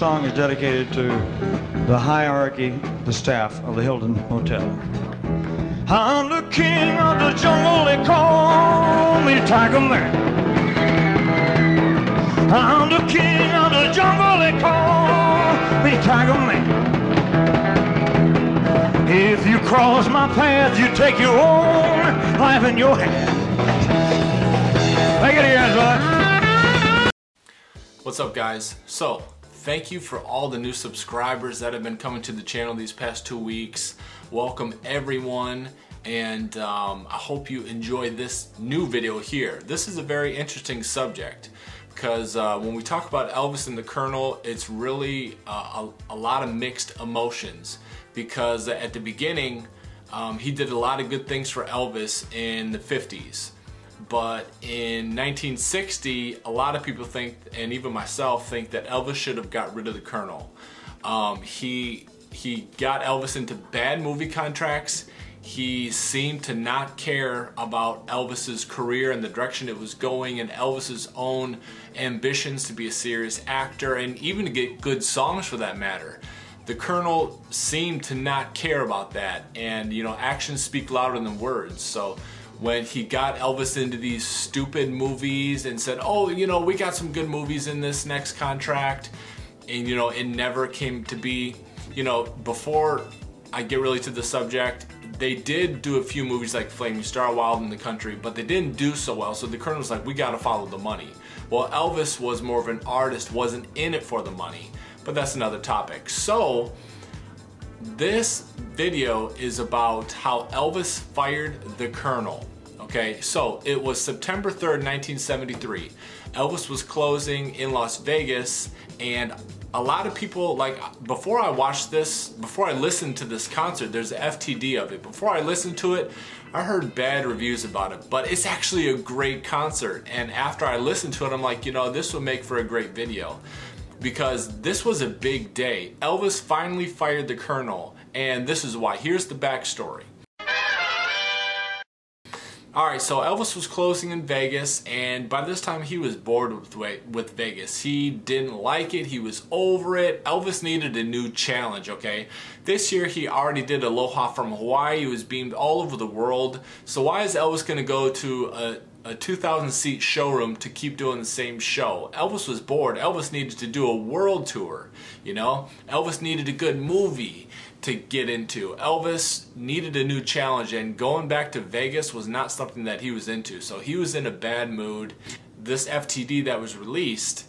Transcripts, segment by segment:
song is dedicated to the hierarchy, the staff of the Hilton Hotel. I'm the king of the jungle, they call me Tiger Man. I'm the king of the jungle, they call me Tiger Man. If you cross my path, you take your own life in your hand. Take it here, brother. What's up, guys? So, thank you for all the new subscribers that have been coming to the channel these past 2 weeks. Welcome everyone, and I hope you enjoy this new video here. This is a very interesting subject because when we talk about Elvis and the Colonel, it's really a lot of mixed emotions, because at the beginning he did a lot of good things for Elvis in the 50s. But in 1960, a lot of people think, and even myself think, that Elvis should have got rid of the Colonel. He got Elvis into bad movie contracts. He seemed to not care about Elvis's career and the direction it was going, and Elvis's own ambitions to be a serious actor and even to get good songs for that matter. The Colonel seemed to not care about that, and you know, actions speak louder than words. So when he got Elvis into these stupid movies and said, oh, you know, we got some good movies in this next contract, and you know, it never came to be. You know, before I get really to the subject, they did do a few movies like Flaming Star, Wild in the Country, but they didn't do so well, so the Colonel was like, we gotta follow the money. Well, Elvis was more of an artist, wasn't in it for the money, but that's another topic. So this video is about how Elvis fired the Colonel. Okay, so it was September 3rd, 1973. Elvis was closing in Las Vegas, and a lot of people, like, before I watched this, before I listened to this concert, there's an FTD of it. Before I listened to it, I heard bad reviews about it, but it's actually a great concert. And after I listened to it, I'm like, you know, this would make for a great video, because this was a big day. Elvis finally fired the Colonel, and this is why. Here's the backstory. Alright, so Elvis was closing in Vegas, and by this time he was bored with Vegas. He didn't like it, he was over it. Elvis needed a new challenge, okay? This year he already did Aloha from Hawaii, he was beamed all over the world. So why is Elvis gonna go to a 2,000 seat showroom to keep doing the same show? Elvis was bored. Elvis needed to do a world tour, you know? Elvis needed a good movie to get into. Elvis needed a new challenge, and going back to Vegas was not something that he was into. So he was in a bad mood. This FTD that was released,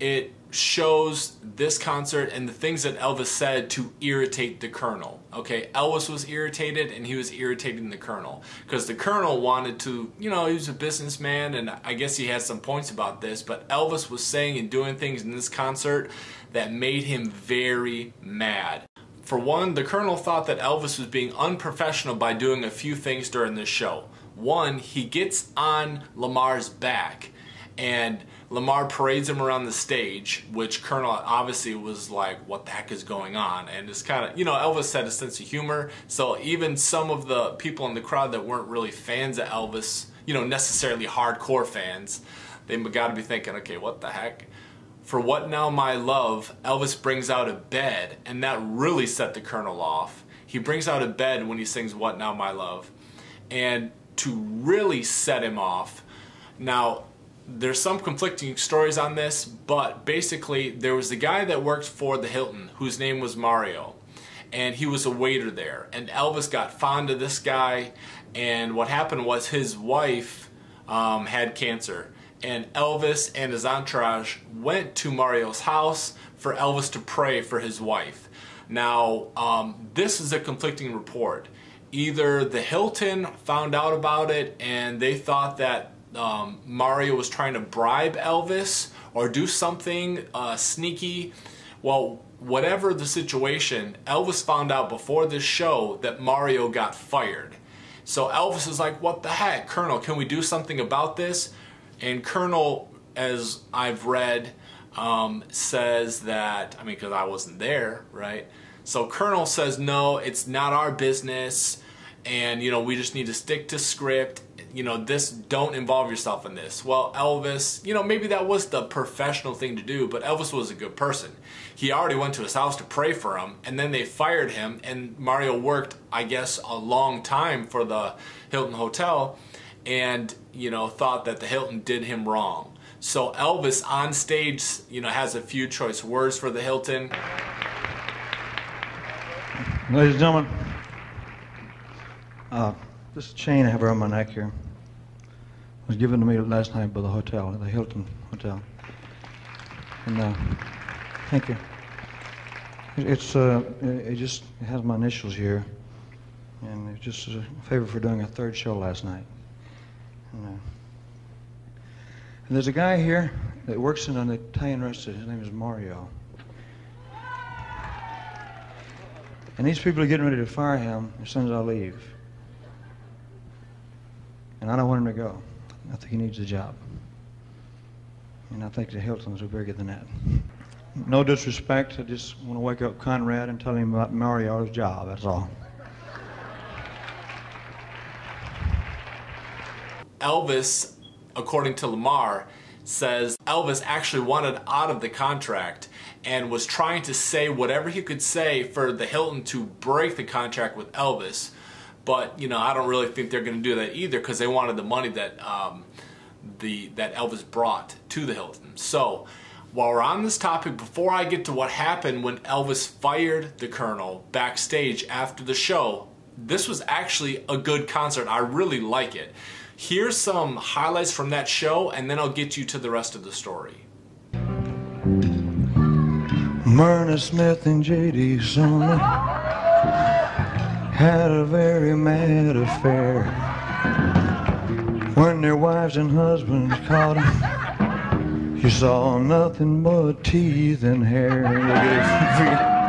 it shows this concert and the things that Elvis said to irritate the Colonel. Okay, Elvis was irritated, and he was irritating the Colonel because the Colonel wanted to, you know, he was a businessman, and I guess he had some points about this, but Elvis was saying and doing things in this concert that made him very mad. For one, the Colonel thought that Elvis was being unprofessional by doing a few things during this show. One, he gets on Lamar's back, and Lamar parades him around the stage, which Colonel obviously was like, what the heck is going on? And it's kind of, you know, Elvis had a sense of humor, so even some of the people in the crowd that weren't really fans of Elvis, you know, necessarily hardcore fans, they got to be thinking, okay, what the heck? For What Now My Love, Elvis brings out a bed, and that really set the Colonel off. He brings out a bed when he sings What Now My Love, and to really set him off. Now, there's some conflicting stories on this, but basically there was a guy that worked for the Hilton whose name was Mario, and he was a waiter there, and Elvis got fond of this guy, and what happened was his wife had cancer. And Elvis and his entourage went to Mario's house for Elvis to pray for his wife. Now, this is a conflicting report. Either the Hilton found out about it and they thought that Mario was trying to bribe Elvis or do something sneaky. Well, whatever the situation, Elvis found out before this show that Mario got fired. So Elvis is like, what the heck, Colonel, can we do something about this? And Colonel, as I've read, says that, I mean, because I wasn't there, right? So Colonel says, no, it's not our business, and, you know, we just need to stick to script. this, don't involve yourself in this. Well, Elvis, maybe that was the professional thing to do, but Elvis was a good person. He already went to his house to pray for him, and then they fired him, and Mario worked, I guess, a long time for the Hilton Hotel, and, thought that the Hilton did him wrong. So Elvis on stage, has a few choice words for the Hilton. Ladies and gentlemen, this chain I have around my neck here was given to me last night by the hotel, the Hilton Hotel. And thank you. It just has my initials here, and it's just a favor for doing a third show last night. And there's a guy here that works in an Italian restaurant. His name is Mario. And these people are getting ready to fire him as soon as I leave. And I don't want him to go. I think he needs a job. And I think the Hiltons are bigger than that. No disrespect, I just want to wake up Conrad and tell him about Mario's job, that's all. Elvis, according to Lamar, says Elvis actually wanted out of the contract and was trying to say whatever he could say for the Hilton to break the contract with Elvis. But, I don't really think they're going to do that either, because they wanted the money that that Elvis brought to the Hilton. So, while we're on this topic, before I get to what happened when Elvis fired the Colonel backstage after the show, this was actually a good concert. I really like it. Here's some highlights from that show, and then I'll get you to the rest of the story. Myrna Smith and J.D. Sumner had a very mad affair. When their wives and husbands caught them, you saw nothing but teeth and hair.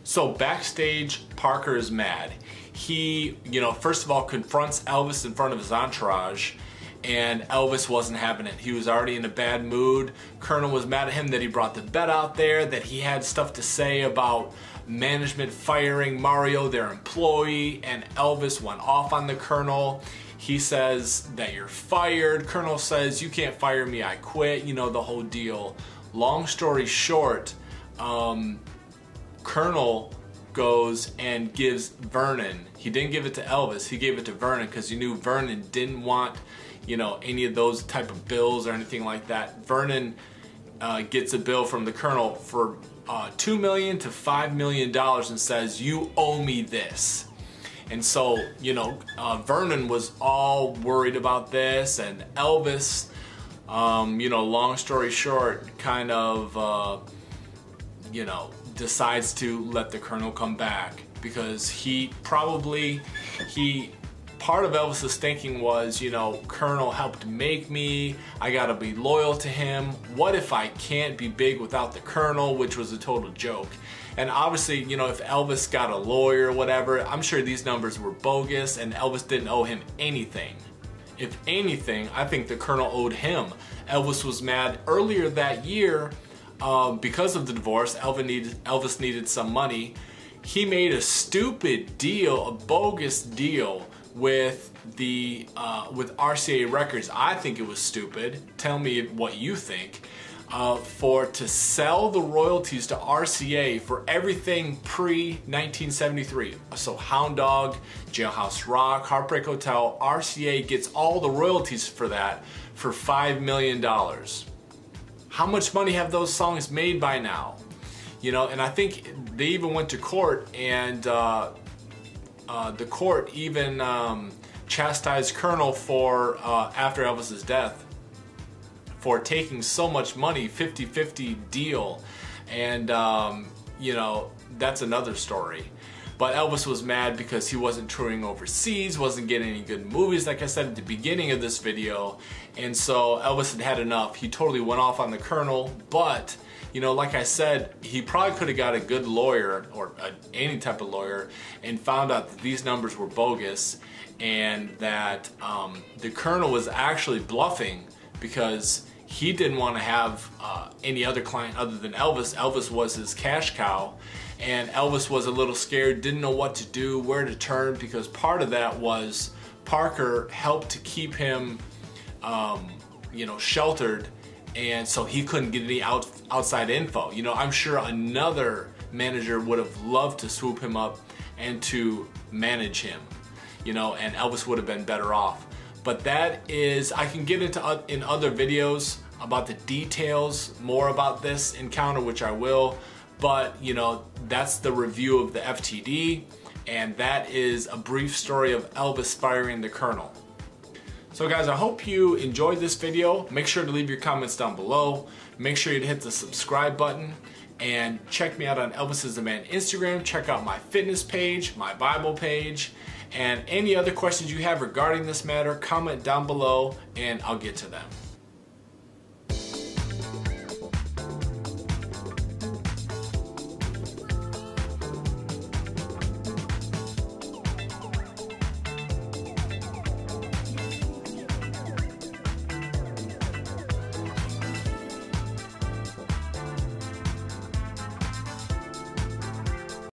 So backstage, Parker is mad. He, first of all confronts Elvis in front of his entourage, and Elvis wasn't having it. He was already in a bad mood. Colonel was mad at him that he brought the bed out there, that he had stuff to say about management firing Mario, their employee, and Elvis went off on the Colonel. He says that you're fired. Colonel says, you can't fire me, I quit, the whole deal. Long story short, Colonel goes and gives Vernon, he didn't give it to Elvis, he gave it to Vernon because he knew Vernon didn't want, any of those type of bills or anything like that. Vernon gets a bill from the Colonel for $2 million to $5 million and says, you owe me this. And so, Vernon was all worried about this, and Elvis, long story short, kind of, decides to let the Colonel come back because part of Elvis's thinking was, Colonel helped make me, I gotta be loyal to him. What if I can't be big without the Colonel, which was a total joke. And obviously, if Elvis got a lawyer or whatever, I'm sure these numbers were bogus and Elvis didn't owe him anything. If anything, I think the Colonel owed him. Elvis was mad earlier that year because of the divorce. Elvis needed some money. He made a stupid deal, a bogus deal with with RCA Records. I think it was stupid. Tell me what you think. To sell the royalties to RCA for everything pre-1973. So Hound Dog, Jailhouse Rock, Heartbreak Hotel, RCA gets all the royalties for that for $5 million. How much money have those songs made by now? And I think they even went to court and the court even chastised Colonel for after Elvis's death for taking so much money, 50-50 deal, and you know, that's another story. But Elvis was mad because he wasn't touring overseas, wasn't getting any good movies, like I said at the beginning of this video, and so Elvis had had enough. He totally went off on the Colonel, but you know, like I said, he probably could have got a good lawyer or any type of lawyer and found out that these numbers were bogus and that the Colonel was actually bluffing because he didn't want to have any other client other than Elvis. Elvis was his cash cow, and Elvis was a little scared, didn't know what to do, where to turn, because part of that was Parker helped to keep him you know, sheltered, and so he couldn't get any outside info. You know, I'm sure another manager would have loved to swoop him up and to manage him, you know, and Elvis would have been better off. But that is, I can get into in other videos about the details more about this encounter, which I will, but you know, that's the review of the FTD, and that is a brief story of Elvis firing the Colonel. So guys, I hope you enjoyed this video. Make sure to leave your comments down below. Make sure you hit the subscribe button and check me out on Elvis is the Man Instagram. Check out my fitness page, my Bible page, and any other questions you have regarding this matter, comment down below and I'll get to them.